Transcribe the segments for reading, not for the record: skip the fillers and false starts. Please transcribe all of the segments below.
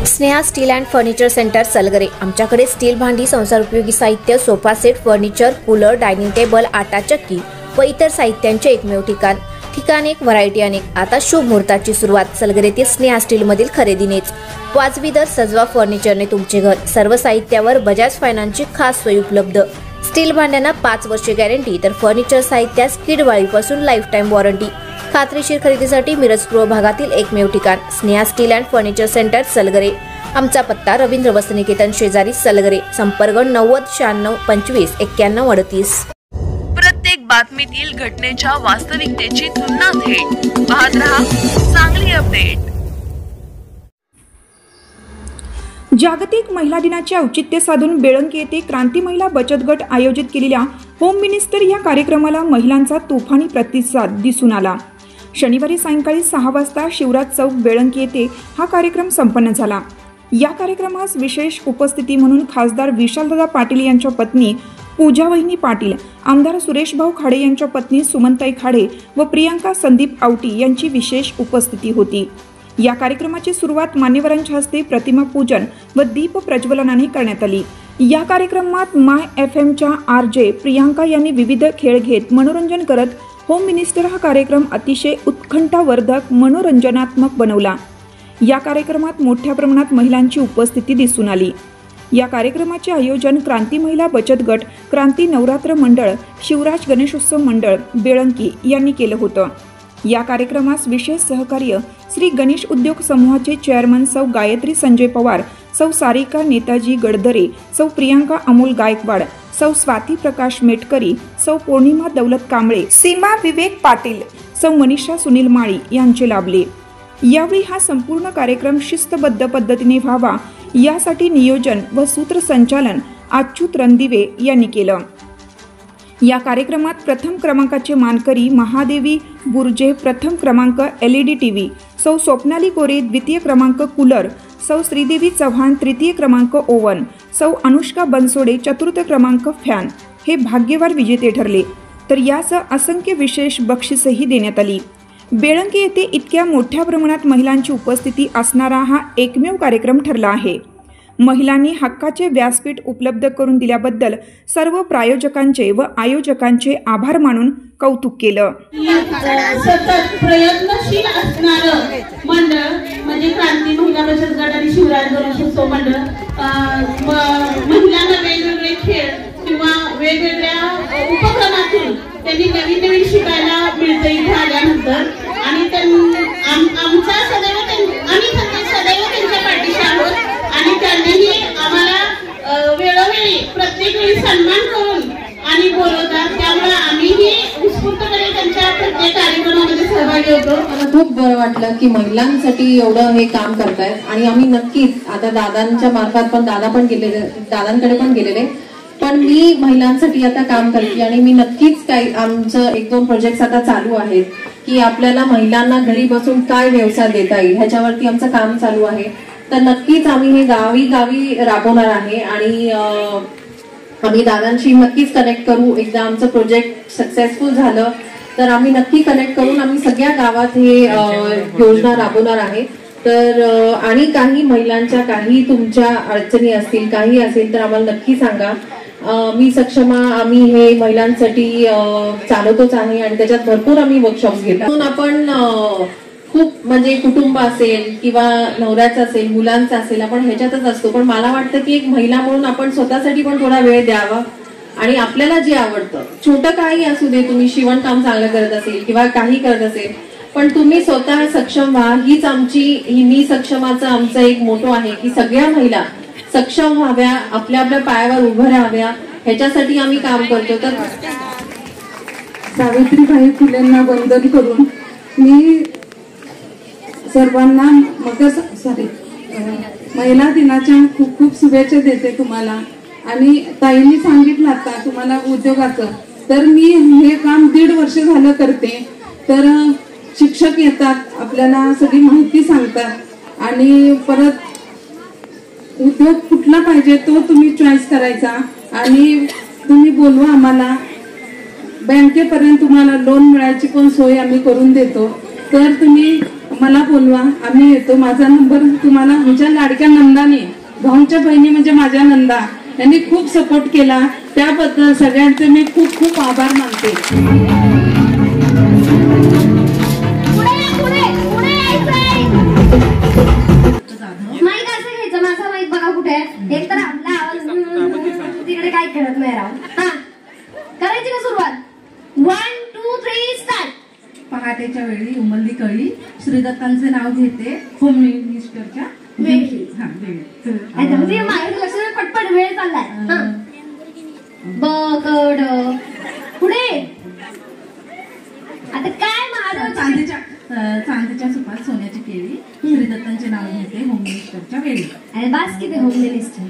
Sneha steel and furniture centre Salgare. आमच्याकडे steel भांडी, संसार उपयोगी साहित्य, sofa set, furniture, cooler, dining table, आटा चक्की व इतर साहित्यांचे एकमेव ठिकाण एक, व्हरायटी अनेक। आता शुभ मुहूर्ताची सुरुवात सलगरेतील स्नेहा स्टील मधील खरेदीनेच। वाजवी दर, सजवा फर्निचरने तुमचे घर। सर्व साहित्यावर बजाज फायनान्सची खास सोय उपलब्ध। स्टील भांड्यांना 5 वर्षे गॅरंटी, तर फर्निचर साहित्यास किडवाळीपासून लाईफ टाइम वॉरंटी। खात्रीशीर खरेदीसाठी मिरज पूर्व भागातील एकमेव ठिकाण Sneha steel and furniture centre Salgare. आमचा पत्ता रवींद्र वसनिकेतन शेजारी सलगरे। संपर्क 90 96 25 91 38। प्रत्येक बातमीतील घटनेच्या वास्तविकतेची तुलना थेट पाहत रहा चांगली अपडेट। जागतिक महिला दिनाचे औचित्य साधून बेळंकी येथे क्रांती महिला बचत गट आयोजित केलेल्या होम मिनिस्टर या कार्यक्रमाला महिलांचा तुफानी प्रतिसाद दिसून आला। शनिवारी सायंकाळी 6 वाजता शिवराज चौक बेळंकी येथे हा कार्यक्रम संपन्न झाला। या कार्यक्रमास विशेष उपस्थिती म्हणून खासदार विशालदादा पाटील यांच्या पत्नी पूजा वहिनी पाटील, आमदार सुरेश भाऊ खाडे यांच्या पत्नी सुमनताई खाडे व प्रियांका संदीप आवटी यांची विशेष उपस्थिती होती। या कार्यक्रमाची सुरुवात मान्यवरांच्या हस्ते प्रतिमा पूजन व दीप प्रज्वलनाने करण्यात आली। या कार्यक्रमात माय FM RJ प्रियांका यांनी विविध खेळ घेत मनोरंजन करत होम मिनिस्टर हा कार्यक्रम अतिशय उत्कंठावर्धक मनोरंजनात्मक बनवला। या कार्यक्रमात मोठ्या प्रमाणात महिलांची उपस्थिती दिसून आली। या कार्यक्रमाचे आयोजन क्रांती महिला बचत गट, क्रांती नवरात्र मंडळ, शिवराज गणेशोत्सव मंडळ बेळंकी यांनी केलं होतं। या कार्यक्रमास विशेष सहकार्य श्री गणेश उद्योग समूहाचे चेअरमन सौ गायत्री संजय पवार, सौ सारिका नेताजी गडदरे, सौ प्रियांका अमोल गायकवाड, सौ स्वाती प्रकाश मेटकरी, सौ पौर्णिमा दौलत कांबळे, सीमा विवेक पाटील, सौ मनीषा सुनील माळी यांचे लाभले। यावेळी हा संपूर्ण कार्यक्रम शिस्तबद्ध पद्धतीने व्हावा यासाठी नियोजन व सूत्रसंचालन अच्युत रणदिवे यांनी केलं। या कार्यक्रमात प्रथम क्रमांकाचे मानकरी महादेवी बुर्जे, प्रथम क्रमांक LED TV, सौ स्वप्नाली कोरे, द्वितीय क्रमांक कूलर, सौ श्रीदेवी चव्हाण, तृतीय क्रमांक ओवन, सौ अनुष्का बनसोडे, चतुर्थ क्रमांक फॅन हे भाग्यवान विजेते ठरले। तर यासह असंख्य विशेष बक्षीसही देण्यात आली। बेळंकी येथे इतक्या मोठ्या प्रमाणात महिलांची उपस्थिती असणारा हा एकमेव कार्यक्रम ठरला आहे। महिलांनी हक्काचे व्यासपीठ उपलब्ध करून दिल्याबद्दल सर्व प्रायोजकांचे व आयोजकांचे आभार मानून कौतुक केलं। सतत प्रयत्नशील असणारं मंडळ म्हणजे क्रांती महिला बचत गट आणि शिवराज गणेशोत्सव मंडळ। महिलांना वेगवेगळे खेळ किंवा वेगवेगळ्या उपक्रमातून त्यांनी नवीन शिकायला मिळतं इथे आल्यानंतर। आणि आमचा सदैव त्यांच्या पाठीशी आहोत आणि त्यांनीही आम्हाला वेळोवेळी प्रत्येक वेळी सन्मान करून आणि बोलवतात। त्यामुळे आम्हीही उत्स्फूर्तपणे त्यांच्या प्रत्येक कार्यक्रमामध्ये सहभागी होतो। मला खूप बरं वाटलं की महिलांसाठी एवढं हे काम करतायत आणि आम्ही नक्कीच आता दादांच्या मार्फत पण दादांकडे पण गेलेले, पण मी महिलांसाठी आता काम करते आणि मी नक्कीच काही आमचं 1-2 प्रोजेक्ट्स आता चालू आहेत की आपल्याला महिलांना घरी बसून काय व्यवसाय देता येईल ह्याच्यावरती आमचं काम चालू आहे। तर नक्कीच आम्ही हे गावी राबवणार आहे आणि आम्ही दादांशी नक्कीच कनेक्ट करू। एकदा आमचं प्रोजेक्ट सक्सेसफुल झालं तर आम्ही नक्की कनेक्ट करून आम्ही सगळ्या गावात हे योजना राबवणार आहे। तर आणि काही महिलांच्या काही तुमच्या अडचणी असतील, काही असेल तर आम्हाला नक्की सांगा। मी सक्षम आम्ही हे महिलांसाठी चालवतोच आहे आणि त्याच्यात भरपूर आम्ही वर्कशॉप्स घेतो। आपण खूप म्हणजे कुटुंब असेल किंवा नवऱ्याचं असेल, मुलांचं असेल, आपण ह्याच्यातच असतो, पण मला वाटतं की एक महिला म्हणून आपण स्वतःसाठी पण थोडा वेळ द्यावा आणि आपल्याला जे आवडतं छोटं काही असू दे, तुम्ही शिवणकाम चांगलं करत असेल किंवा काही करत असेल, पण तुम्ही स्वतः सक्षम व्हा। ही मी सक्षमाचं आमचा एक मोटो आहे की सगळ्या महिला सक्षम व्हाव्या, आपल्या पायावर उभं राहाव्या, ह्याच्यासाठी आम्ही काम करतो। तर सावित्रीबाई फुलेंना वंदन करून मी सर्वांना महिला दिनाच्या खूप खूप शुभेच्छा देते तुम्हाला। आणि ताईंनी सांगितलं आता तुम्हाला उद्योगाचं, तर मी हे काम 1.5 वर्ष झालं करते। तर शिक्षक येतात, आपल्याला सगळी माहिती सांगतात आणि परत उद्योग कुठला पाहिजे तो तुम्ही चॉईस करायचा आणि तुम्ही बोलवा आम्हाला। बँकेपर्यंत तुम्हाला लोन मिळायची पण सोय आम्ही करून देतो। तर तुम्ही मला बोलवा, आम्ही येतो. माझा नंबर तुम्हाला. आमच्या लाडक्या नंदाने, भाऊंच्या बहिणी म्हणजे माझ्या नंदा, यांनी खूप सपोर्ट केला. त्याबद्दल सगळ्यांचे मी खूप खूप आभार मानते. माहित असं घ्यायचं, माझा माहित बघा कुठे एक तर आपला आवाज तिकडे काय कळत नाही राव. हा, करायची का सुरुवात? 1 2 3 स्टार्ट. पहाटेच्या वेळी उमलली कळी, श्रीदत्तांचे नाव घेते होम मिनिस्टरच्या वेळी. माझ्या लक्षात पटपट वेळ चाललाय. बकड पुढे आता काय महादेव चांदीच्या सुपात सोन्याची केळी, श्रीदत्तांचे नाव घेते होम मिनिस्टरच्या वेळी. अरे बास किती होम मिनिस्टर.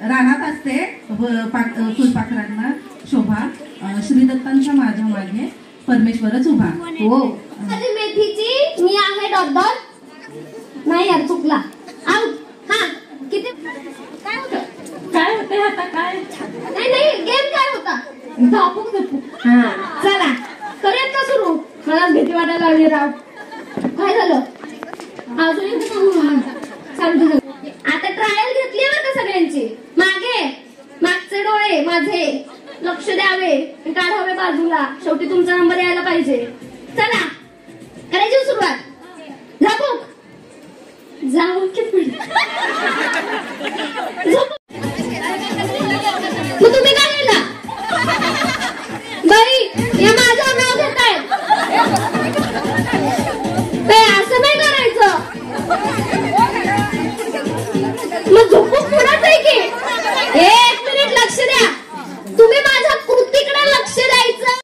रानात असते फुलपाखरांना शोभा, श्रीदत्तांच्या माझ्या मागे परमेश्वरच उभा. हो, मेथीची मी आहे डॉट नाही यार, चुकला. आउट. हा, किती काय होतं आता काय नाही गेम काय होता? धापूक धपूक. हा, चला करूयात का सुरू? मला भीती वाटायला लागली राव. काय झालं अजून सांगतो. आता ट्रायल घेतली बरं का सगळ्यांची. मागचे डोळे माझे लक्ष द्यावे, काढावे बाजूला. शेवटी तुमचा नंबर यायला पाहिजे. चला करायची सुरुवात. झापूक झापूक किती